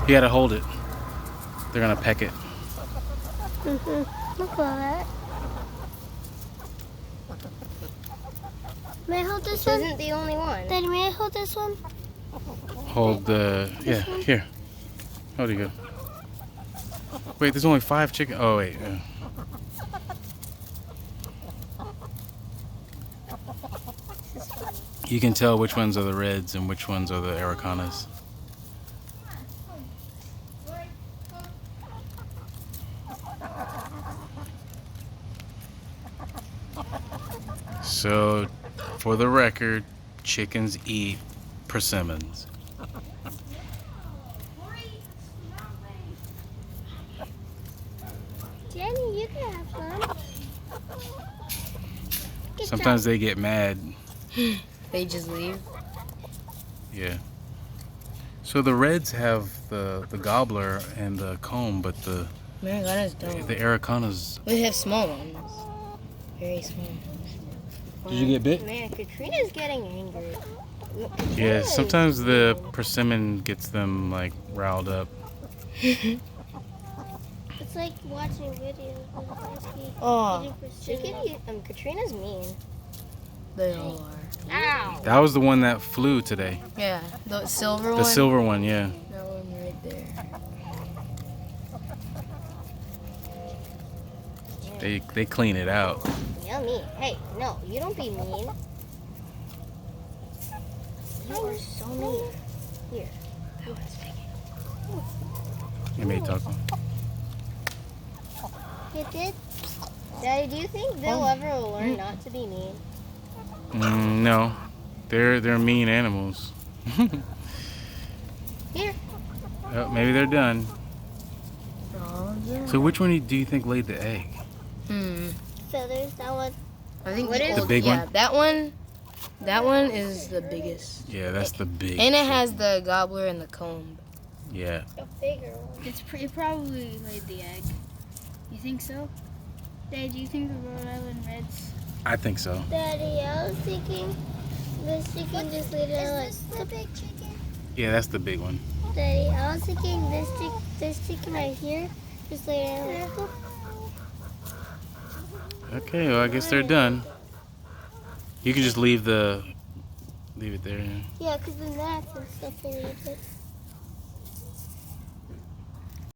You gotta hold it. They're gonna peck it. Look at that. May I hold this one? This isn't the only one. Daddy, may I hold this one? Hold the, yeah, here. How do you go? Wait, there's only 5 chicken. Oh, wait. You can tell which ones are the reds and which ones are the Aracanas. So, for the record, chickens eat persimmons. Jenny, you can have some. Sometimes they get mad. They just leave. Yeah. So the reds have the gobbler and the comb, but the Americanas don't. the Aracanas. We have small ones. Very small. Did you get bit? Man, Katrina's getting angry. Yeah, sometimes the persimmon gets them like riled up. It's like watching videos of Husky Oh, eating persimmon. Katrina's mean. They all are. Ow! That was the one that flew today. Yeah, the silver one. The silver one, yeah. That one right there. They clean it out. Yummy. Hey, no, you don't be mean. You are so mean. Here. That one's big. You may talk. You did? Daddy, do you think they'll ever learn not to be mean? No, they're mean animals. Here. Oh, maybe they're done. Oh, yeah. So which one do you think laid the egg? Feathers, that one. I think The big yeah, one? That one is the biggest. Yeah, that's the big. And it chicken. has the gobbler and the comb. Yeah. A bigger one. It probably laid the egg. You think so? Dad, do you think the Rhode Island Reds? I think so. Daddy, I was thinking this chicken just laid it like. Is this the big chicken? Yeah, that's the big one. Daddy, I was thinking this chicken right here just laid it like. Okay, well I guess they're done. You can just leave it there. Yeah, because the gnats and stuff will eat it.